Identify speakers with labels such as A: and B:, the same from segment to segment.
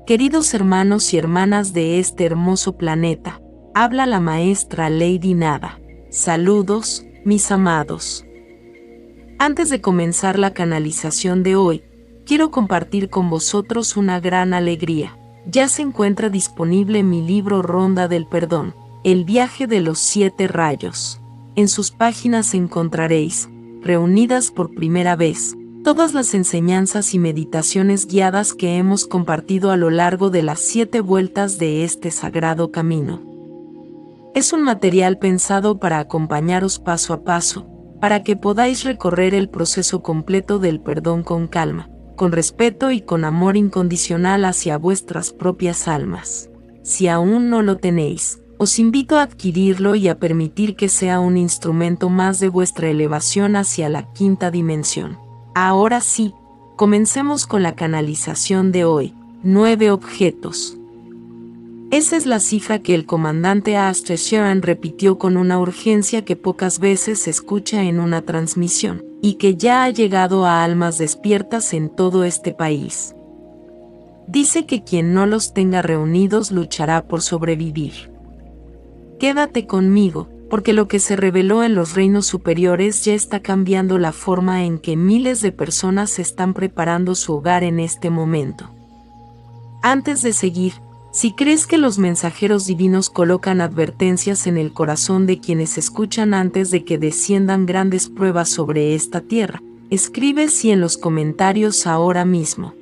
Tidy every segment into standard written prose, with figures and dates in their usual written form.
A: Queridos hermanos y hermanas de este hermoso planeta, habla la maestra Lady Nada. Saludos, mis amados. Antes de comenzar la canalización de hoy, quiero compartir con vosotros una gran alegría. Ya se encuentra disponible mi libro Ronda del Perdón, El viaje de los 7 rayos. En sus páginas encontraréis, reunidas por primera vez, todas las enseñanzas y meditaciones guiadas que hemos compartido a lo largo de las 7 vueltas de este sagrado camino. Es un material pensado para acompañaros paso a paso, para que podáis recorrer el proceso completo del perdón con calma, con respeto y con amor incondicional hacia vuestras propias almas. Si aún no lo tenéis, os invito a adquirirlo y a permitir que sea un instrumento más de vuestra elevación hacia la 5ª dimensión. Ahora sí, comencemos con la canalización de hoy. 9 objetos. Esa es la cifra que el comandante Astre Sheeran repitió con una urgencia que pocas veces se escucha en una transmisión, y que ya ha llegado a almas despiertas en todo este país. Dice que quien no los tenga reunidos luchará por sobrevivir. Quédate conmigo, porque lo que se reveló en los reinos superiores ya está cambiando la forma en que miles de personas están preparando su hogar en este momento. Antes de seguir, si crees que los mensajeros divinos colocan advertencias en el corazón de quienes escuchan antes de que desciendan grandes pruebas sobre esta tierra, escribe sí en los comentarios ahora mismo.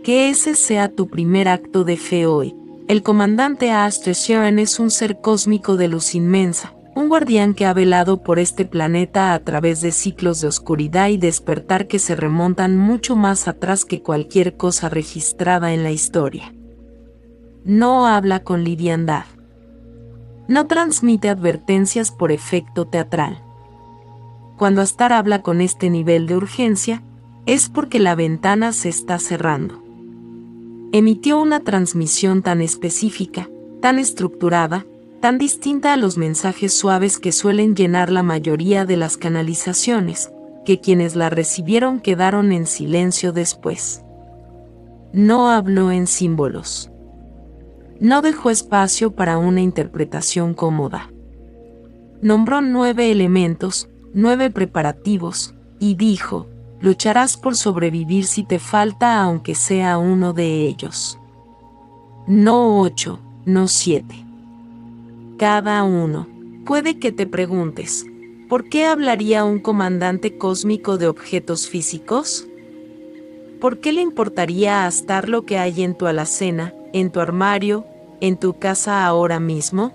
A: Que ese sea tu primer acto de fe hoy. El comandante Astre Sheeran es un ser cósmico de luz inmensa, un guardián que ha velado por este planeta a través de ciclos de oscuridad y despertar que se remontan mucho más atrás que cualquier cosa registrada en la historia. No habla con liviandad. No transmite advertencias por efecto teatral. Cuando Astar habla con este nivel de urgencia, es porque la ventana se está cerrando. Emitió una transmisión tan específica, tan estructurada, tan distinta a los mensajes suaves que suelen llenar la mayoría de las canalizaciones, que quienes la recibieron quedaron en silencio después. No habló en símbolos. No dejó espacio para una interpretación cómoda. Nombró 9 elementos, 9 preparativos, y dijo: lucharás por sobrevivir si te falta aunque sea uno de ellos. No 8, no 7. Cada uno. Puede que te preguntes, ¿por qué hablaría un comandante cósmico de objetos físicos? ¿Por qué le importaría a Astar lo que hay en tu alacena, en tu armario, en tu casa ahora mismo?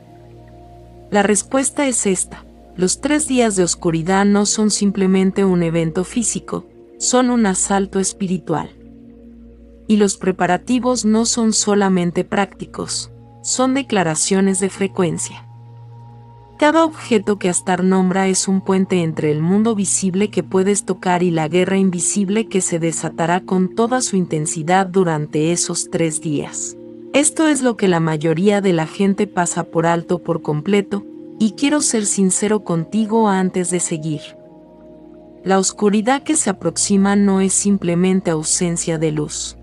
A: La respuesta es esta: los 3 días de oscuridad no son simplemente un evento físico, son un asalto espiritual. Y los preparativos no son solamente prácticos, son declaraciones de frecuencia. Cada objeto que Astar nombra es un puente entre el mundo visible que puedes tocar y la guerra invisible que se desatará con toda su intensidad durante esos 3 días. Esto es lo que la mayoría de la gente pasa por alto por completo, y quiero ser sincero contigo antes de seguir. La oscuridad que se aproxima no es simplemente ausencia de luz.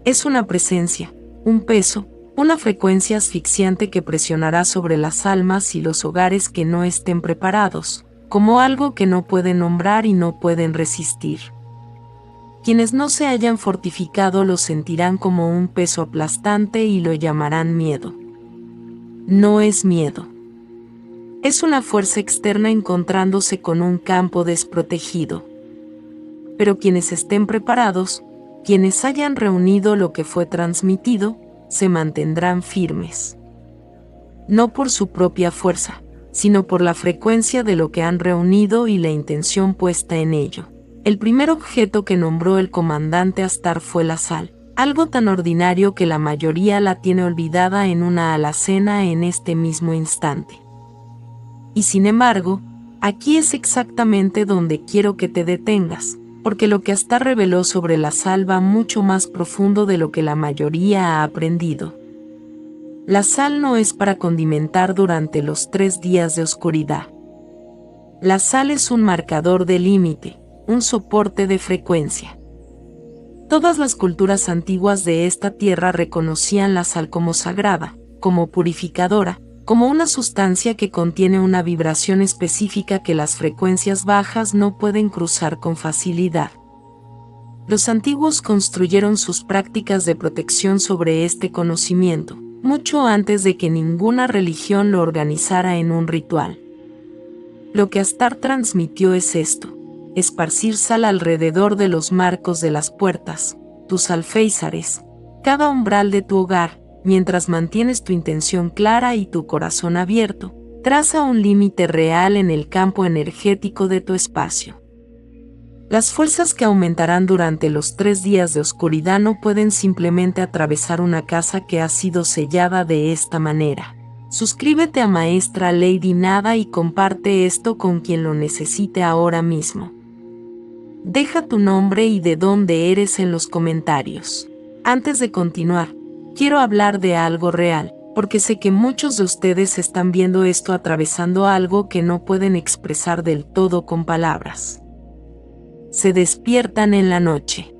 A: Es una presencia, un peso, una frecuencia asfixiante que presionará sobre las almas y los hogares que no estén preparados, como algo que no pueden nombrar y no pueden resistir. Quienes no se hayan fortificado lo sentirán como un peso aplastante y lo llamarán miedo. No es miedo. Es una fuerza externa encontrándose con un campo desprotegido. Pero quienes estén preparados, quienes hayan reunido lo que fue transmitido, se mantendrán firmes. No por su propia fuerza, sino por la frecuencia de lo que han reunido y la intención puesta en ello. El primer objeto que nombró el comandante Astar fue la sal, algo tan ordinario que la mayoría la tiene olvidada en una alacena en este mismo instante. Y sin embargo, aquí es exactamente donde quiero que te detengas, porque lo que Astar reveló sobre la sal va mucho más profundo de lo que la mayoría ha aprendido. La sal no es para condimentar durante los 3 días de oscuridad. La sal es un marcador de límite, un soporte de frecuencia. Todas las culturas antiguas de esta tierra reconocían la sal como sagrada, como purificadora, como una sustancia que contiene una vibración específica que las frecuencias bajas no pueden cruzar con facilidad. Los antiguos construyeron sus prácticas de protección sobre este conocimiento, mucho antes de que ninguna religión lo organizara en un ritual. Lo que Astar transmitió es esto: esparcir sal alrededor de los marcos de las puertas, tus alféizares, cada umbral de tu hogar, mientras mantienes tu intención clara y tu corazón abierto. Traza un límite real en el campo energético de tu espacio. Las fuerzas que aumentarán durante los 3 días de oscuridad no pueden simplemente atravesar una casa que ha sido sellada de esta manera. Suscríbete a Maestra Lady Nada y comparte esto con quien lo necesite ahora mismo. Deja tu nombre y de dónde eres en los comentarios. Antes de continuar, quiero hablar de algo real, porque sé que muchos de ustedes están viendo esto atravesando algo que no pueden expresar del todo con palabras. Se despiertan en la noche.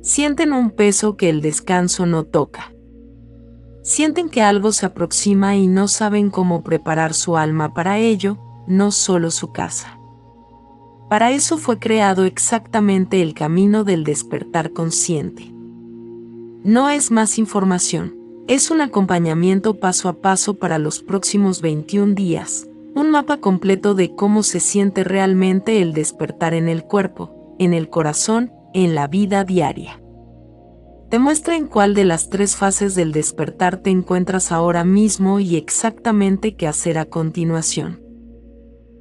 A: Sienten un peso que el descanso no toca. Sienten que algo se aproxima y no saben cómo preparar su alma para ello, no solo su casa. Para eso fue creado exactamente el camino del despertar consciente. No es más información, es un acompañamiento paso a paso para los próximos 21 días. Un mapa completo de cómo se siente realmente el despertar en el cuerpo, en el corazón, en la vida diaria. Te muestra en cuál de las 3 fases del despertar te encuentras ahora mismo y exactamente qué hacer a continuación.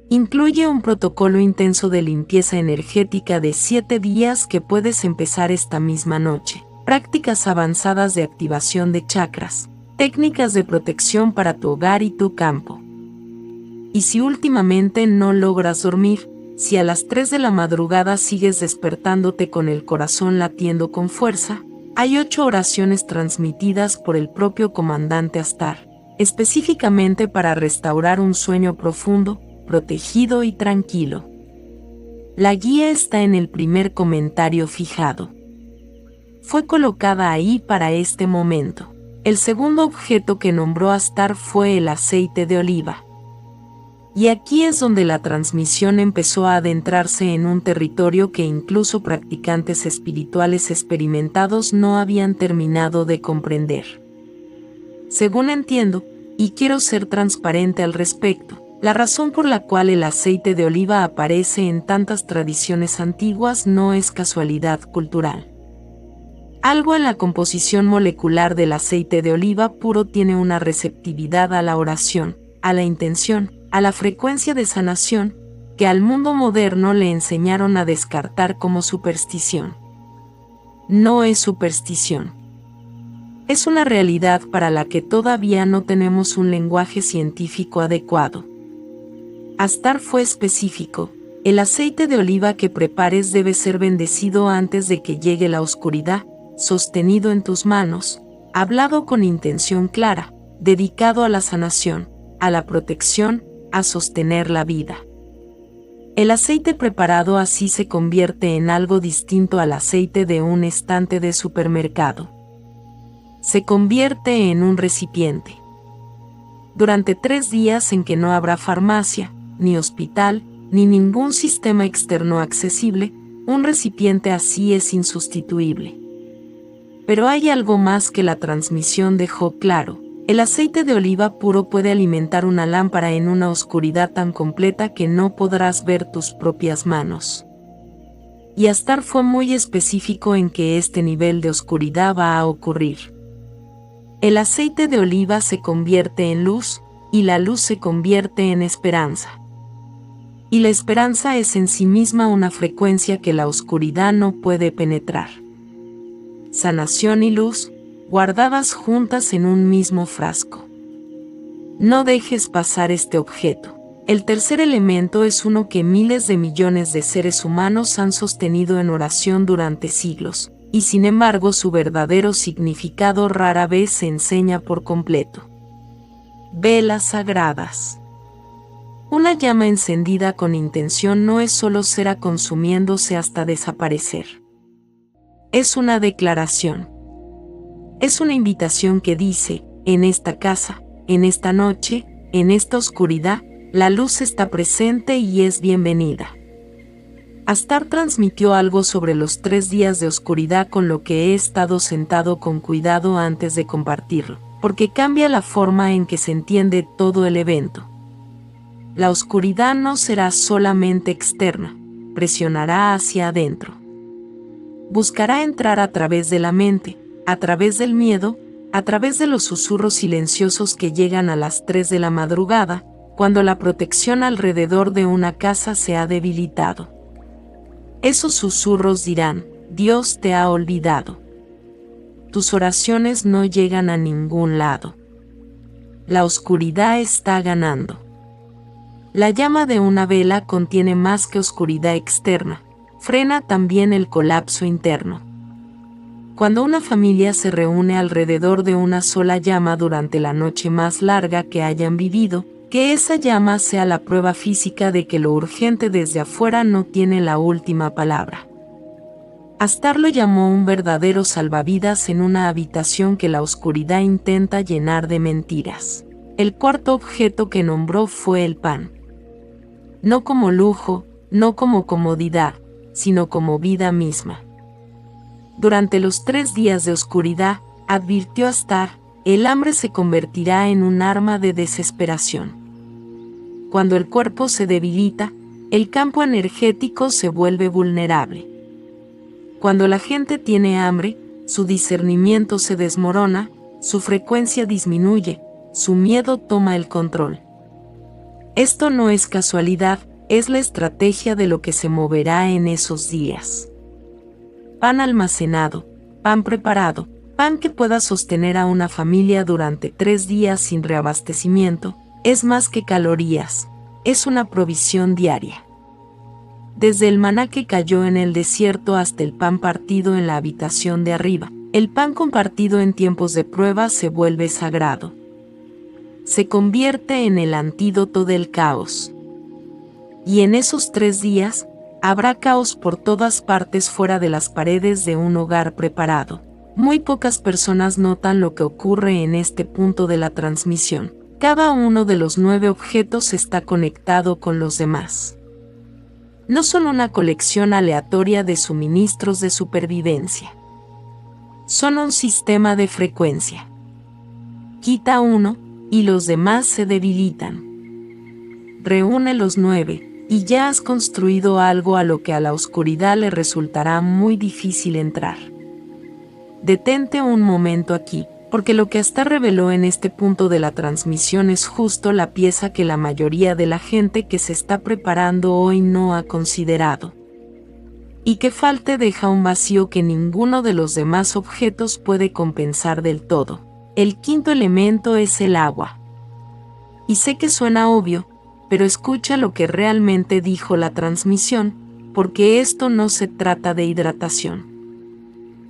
A: Incluye un protocolo intenso de limpieza energética de 7 días que puedes empezar esta misma noche. Prácticas avanzadas de activación de chakras, técnicas de protección para tu hogar y tu campo. Y si últimamente no logras dormir, si a las 3 de la madrugada sigues despertándote con el corazón latiendo con fuerza, hay 8 oraciones transmitidas por el propio comandante Astar, específicamente para restaurar un sueño profundo, protegido y tranquilo. La guía está en el primer comentario fijado. Fue colocada ahí para este momento. El segundo objeto que nombró Astar fue el aceite de oliva. Y aquí es donde la transmisión empezó a adentrarse en un territorio que incluso practicantes espirituales experimentados no habían terminado de comprender. Según entiendo, y quiero ser transparente al respecto, la razón por la cual el aceite de oliva aparece en tantas tradiciones antiguas no es casualidad cultural. Algo en la composición molecular del aceite de oliva puro tiene una receptividad a la oración, a la intención, a la frecuencia de sanación, que al mundo moderno le enseñaron a descartar como superstición. No es superstición. Es una realidad para la que todavía no tenemos un lenguaje científico adecuado. Astar fue específico: el aceite de oliva que prepares debe ser bendecido antes de que llegue la oscuridad, sostenido en tus manos, hablado con intención clara, dedicado a la sanación, a la protección, a sostener la vida. El aceite preparado así se convierte en algo distinto al aceite de un estante de supermercado. Se convierte en un recipiente. Durante 3 días en que no habrá farmacia, ni hospital, ni ningún sistema externo accesible, un recipiente así es insustituible. Pero hay algo más que la transmisión dejó claro. El aceite de oliva puro puede alimentar una lámpara en una oscuridad tan completa que no podrás ver tus propias manos. Y Astar fue muy específico en que este nivel de oscuridad va a ocurrir. El aceite de oliva se convierte en luz, y la luz se convierte en esperanza. Y la esperanza es en sí misma una frecuencia que la oscuridad no puede penetrar. Sanación y luz, guardadas juntas en un mismo frasco. No dejes pasar este objeto. El tercer elemento es uno que miles de millones de seres humanos han sostenido en oración durante siglos, y sin embargo su verdadero significado rara vez se enseña por completo. Velas sagradas. Una llama encendida con intención no es solo cera consumiéndose hasta desaparecer. Es una declaración. Es una invitación que dice, en esta casa, en esta noche, en esta oscuridad, la luz está presente y es bienvenida. Astar transmitió algo sobre los 3 días de oscuridad con lo que he estado sentado con cuidado antes de compartirlo, porque cambia la forma en que se entiende todo el evento. La oscuridad no será solamente externa, presionará hacia adentro. Buscará entrar a través de la mente, a través del miedo, a través de los susurros silenciosos que llegan a las 3 de la madrugada, cuando la protección alrededor de una casa se ha debilitado. Esos susurros dirán, Dios te ha olvidado. Tus oraciones no llegan a ningún lado. La oscuridad está ganando. La llama de una vela contiene más que oscuridad externa, frena también el colapso interno. Cuando una familia se reúne alrededor de una sola llama durante la noche más larga que hayan vivido, que esa llama sea la prueba física de que lo urgente desde afuera no tiene la última palabra. Astar lo llamó un verdadero salvavidas en una habitación que la oscuridad intenta llenar de mentiras. El cuarto objeto que nombró fue el pan. No como lujo, no como comodidad, sino como vida misma. Durante los 3 días de oscuridad, advirtió Astar, el hambre se convertirá en un arma de desesperación. Cuando el cuerpo se debilita, el campo energético se vuelve vulnerable. Cuando la gente tiene hambre, su discernimiento se desmorona, su frecuencia disminuye, su miedo toma el control. Esto no es casualidad, es la estrategia de lo que se moverá en esos días. Pan almacenado, pan preparado, pan que pueda sostener a una familia durante 3 días sin reabastecimiento, es más que calorías, es una provisión diaria. Desde el maná que cayó en el desierto hasta el pan partido en la habitación de arriba, el pan compartido en tiempos de prueba se vuelve sagrado. Se convierte en el antídoto del caos. Y en esos 3 días, habrá caos por todas partes fuera de las paredes de un hogar preparado. Muy pocas personas notan lo que ocurre en este punto de la transmisión. Cada uno de los 9 objetos está conectado con los demás. No son una colección aleatoria de suministros de supervivencia. Son un sistema de frecuencia. Quita uno, y los demás se debilitan. Reúne los 9, y ya has construido algo a lo que a la oscuridad le resultará muy difícil entrar. Detente un momento aquí, porque lo que Astar reveló en este punto de la transmisión es justo la pieza que la mayoría de la gente que se está preparando hoy no ha considerado. Y que falte deja un vacío que ninguno de los demás objetos puede compensar del todo. El quinto elemento es el agua. Y sé que suena obvio, pero escucha lo que realmente dijo la transmisión, porque esto no se trata de hidratación.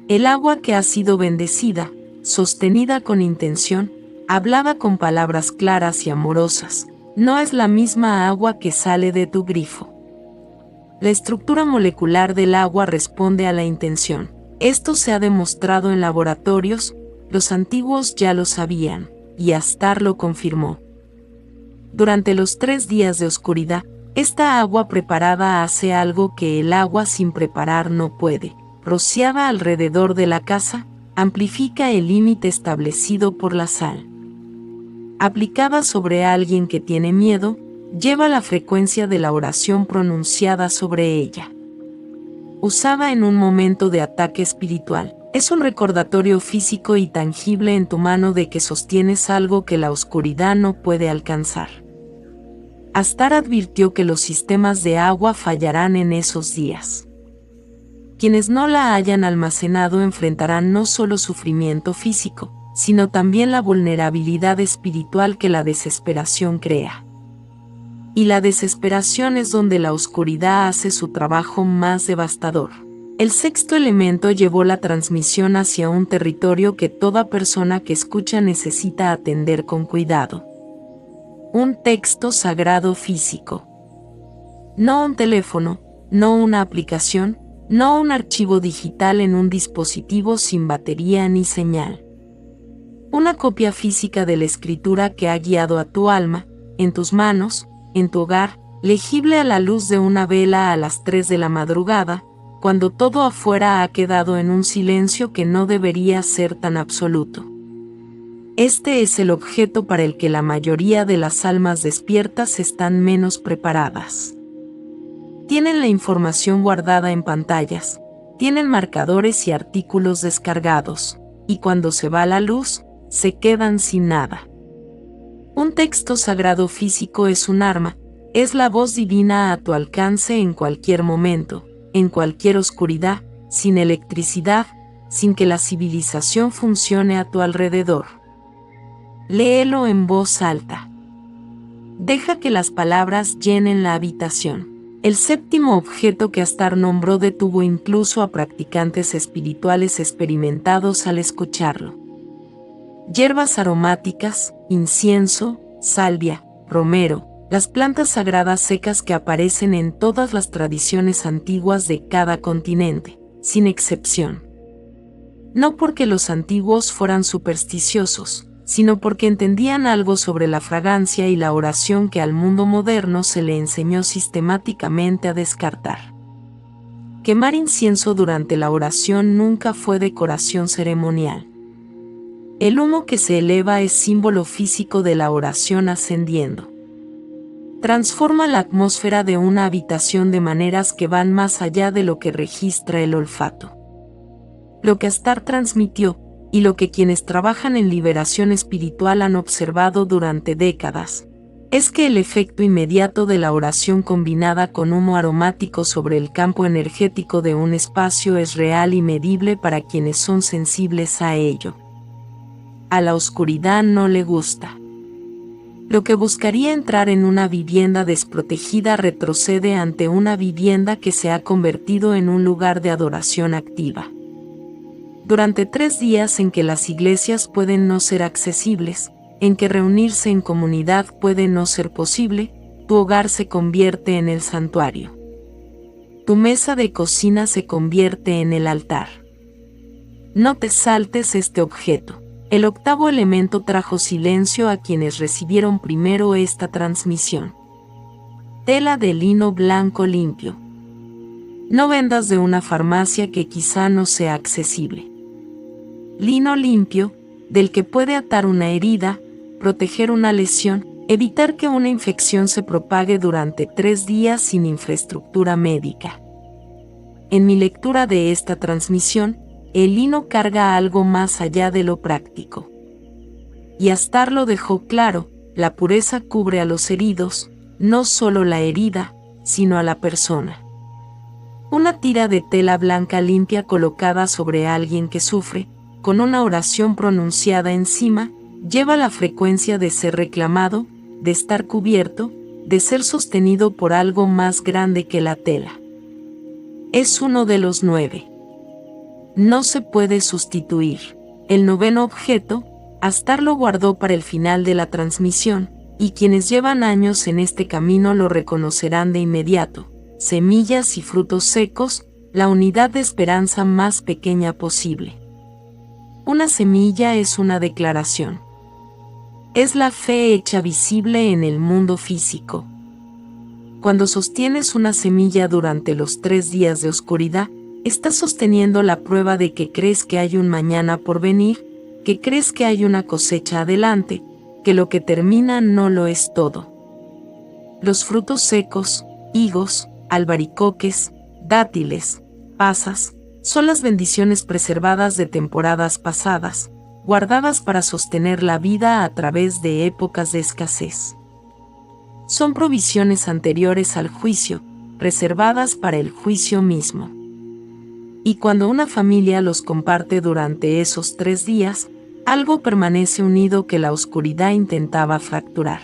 A: El agua que ha sido bendecida, sostenida con intención, hablada con palabras claras y amorosas, no es la misma agua que sale de tu grifo. La estructura molecular del agua responde a la intención. Esto se ha demostrado en laboratorios, los antiguos ya lo sabían, y Astar lo confirmó. Durante los 3 días de oscuridad, esta agua preparada hace algo que el agua sin preparar no puede. Rociada alrededor de la casa, amplifica el límite establecido por la sal. Aplicada sobre alguien que tiene miedo, lleva la frecuencia de la oración pronunciada sobre ella. Usada en un momento de ataque espiritual, es un recordatorio físico y tangible en tu mano de que sostienes algo que la oscuridad no puede alcanzar. Astar advirtió que los sistemas de agua fallarán en esos días. Quienes no la hayan almacenado enfrentarán no solo sufrimiento físico, sino también la vulnerabilidad espiritual que la desesperación crea. Y la desesperación es donde la oscuridad hace su trabajo más devastador. El sexto elemento llevó la transmisión hacia un territorio que toda persona que escucha necesita atender con cuidado. Un texto sagrado físico. No un teléfono, no una aplicación, no un archivo digital en un dispositivo sin batería ni señal. Una copia física de la escritura que ha guiado a tu alma, en tus manos, en tu hogar, legible a la luz de una vela a las 3 de la madrugada, cuando todo afuera ha quedado en un silencio que no debería ser tan absoluto. Este es el objeto para el que la mayoría de las almas despiertas están menos preparadas. Tienen la información guardada en pantallas, tienen marcadores y artículos descargados, y cuando se va la luz, se quedan sin nada. Un texto sagrado físico es un arma, es la voz divina a tu alcance en cualquier momento, en cualquier oscuridad, sin electricidad, sin que la civilización funcione a tu alrededor. Léelo en voz alta. Deja que las palabras llenen la habitación. El séptimo objeto que Astar nombró detuvo incluso a practicantes espirituales experimentados al escucharlo. Hierbas aromáticas, incienso, salvia, romero, las plantas sagradas secas que aparecen en todas las tradiciones antiguas de cada continente, sin excepción. No porque los antiguos fueran supersticiosos, sino porque entendían algo sobre la fragancia y la oración que al mundo moderno se le enseñó sistemáticamente a descartar. Quemar incienso durante la oración nunca fue decoración ceremonial. El humo que se eleva es símbolo físico de la oración ascendiendo. Transforma la atmósfera de una habitación de maneras que van más allá de lo que registra el olfato. Lo que Astar transmitió, y lo que quienes trabajan en liberación espiritual han observado durante décadas, es que el efecto inmediato de la oración combinada con humo aromático sobre el campo energético de un espacio es real y medible para quienes son sensibles a ello. A la oscuridad no le gusta. Lo que buscaría entrar en una vivienda desprotegida retrocede ante una vivienda que se ha convertido en un lugar de adoración activa. Durante 3 días en que las iglesias pueden no ser accesibles, en que reunirse en comunidad puede no ser posible, tu hogar se convierte en el santuario. Tu mesa de cocina se convierte en el altar. No te saltes este objeto. El octavo elemento trajo silencio a quienes recibieron primero esta transmisión. Tela de lino blanco limpio. No vendas de una farmacia que quizá no sea accesible. Lino limpio, del que puede atar una herida, proteger una lesión, evitar que una infección se propague durante 3 días sin infraestructura médica. En mi lectura de esta transmisión, el lino carga algo más allá de lo práctico. Y Astar lo dejó claro, la pureza cubre a los heridos, no solo la herida, sino a la persona. Una tira de tela blanca limpia colocada sobre alguien que sufre, con una oración pronunciada encima, lleva la frecuencia de ser reclamado, de estar cubierto, de ser sostenido por algo más grande que la tela. Es uno de los 9. No se puede sustituir. El noveno objeto, Astar lo guardó para el final de la transmisión, y quienes llevan años en este camino lo reconocerán de inmediato. Semillas y frutos secos, la unidad de esperanza más pequeña posible. Una semilla es una declaración. Es la fe hecha visible en el mundo físico. Cuando sostienes una semilla durante los 3 días de oscuridad, estás sosteniendo la prueba de que crees que hay un mañana por venir, que crees que hay una cosecha adelante, que lo que termina no lo es todo. Los frutos secos, higos, albaricoques, dátiles, pasas, son las bendiciones preservadas de temporadas pasadas, guardadas para sostener la vida a través de épocas de escasez. Son provisiones anteriores al juicio, reservadas para el juicio mismo. Y cuando una familia los comparte durante esos 3 días, algo permanece unido que la oscuridad intentaba fracturar.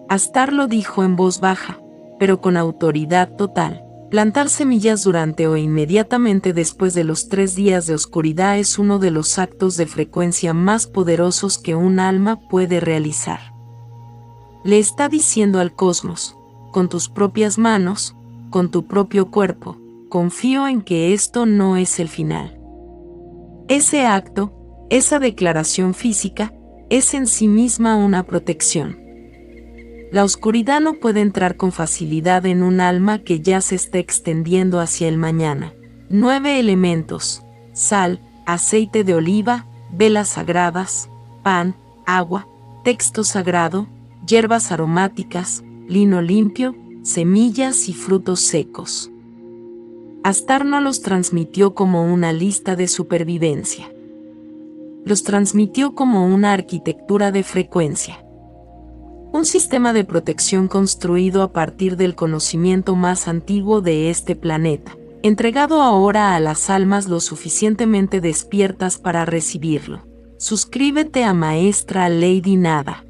A: Astar lo dijo en voz baja, pero con autoridad total. Plantar semillas durante o inmediatamente después de los 3 días de oscuridad es uno de los actos de frecuencia más poderosos que un alma puede realizar. Le está diciendo al cosmos, con tus propias manos, con tu propio cuerpo, confío en que esto no es el final. Ese acto, esa declaración física, es en sí misma una protección. La oscuridad no puede entrar con facilidad en un alma que ya se está extendiendo hacia el mañana. 9 elementos: sal, aceite de oliva, velas sagradas, pan, agua, texto sagrado, hierbas aromáticas, lino limpio, semillas y frutos secos. Astar no los transmitió como una lista de supervivencia. Los transmitió como una arquitectura de frecuencia. Un sistema de protección construido a partir del conocimiento más antiguo de este planeta, entregado ahora a las almas lo suficientemente despiertas para recibirlo. Suscríbete a Maestra Lady Nada.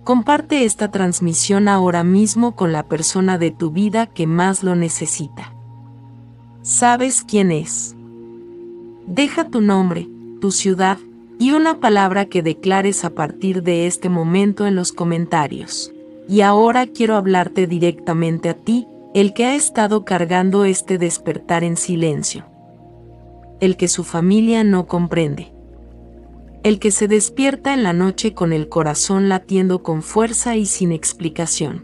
A: Comparte esta transmisión ahora mismo con la persona de tu vida que más lo necesita. ¿Sabes quién es? Deja tu nombre, tu ciudad, y una palabra que declares a partir de este momento en los comentarios. Y ahora quiero hablarte directamente a ti, el que ha estado cargando este despertar en silencio. El que su familia no comprende. El que se despierta en la noche con el corazón latiendo con fuerza y sin explicación.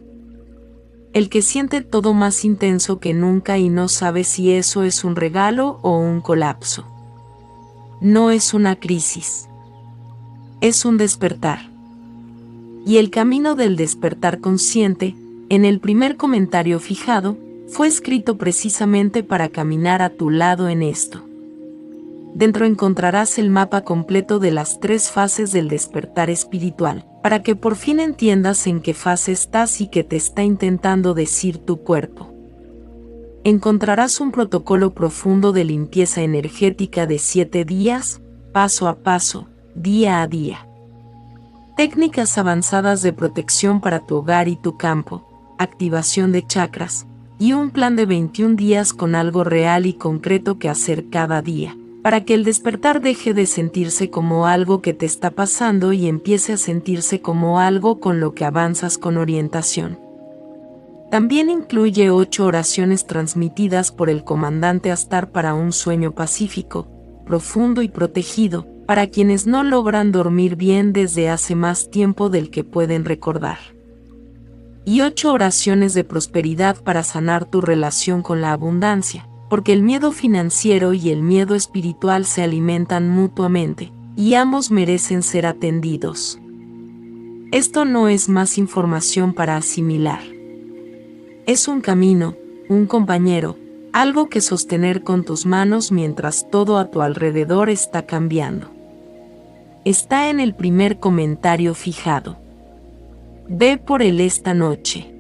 A: El que siente todo más intenso que nunca y no sabe si eso es un regalo o un colapso. No es una crisis. Es un despertar. Y el camino del despertar consciente, en el primer comentario fijado, fue escrito precisamente para caminar a tu lado en esto. Dentro encontrarás el mapa completo de las 3 fases del despertar espiritual, para que por fin entiendas en qué fase estás y qué te está intentando decir tu cuerpo. Encontrarás un protocolo profundo de limpieza energética de 7 días, paso a paso, día a día. Técnicas avanzadas de protección para tu hogar y tu campo, activación de chakras, y un plan de 21 días con algo real y concreto que hacer cada día, para que el despertar deje de sentirse como algo que te está pasando y empiece a sentirse como algo con lo que avanzas con orientación. También incluye 8 oraciones transmitidas por el comandante Astar para un sueño pacífico, profundo y protegido, para quienes no logran dormir bien desde hace más tiempo del que pueden recordar. Y 8 oraciones de prosperidad para sanar tu relación con la abundancia, porque el miedo financiero y el miedo espiritual se alimentan mutuamente, y ambos merecen ser atendidos. Esto no es más información para asimilar. Es un camino, un compañero, algo que sostener con tus manos mientras todo a tu alrededor está cambiando. Está en el primer comentario fijado. Ve por él esta noche.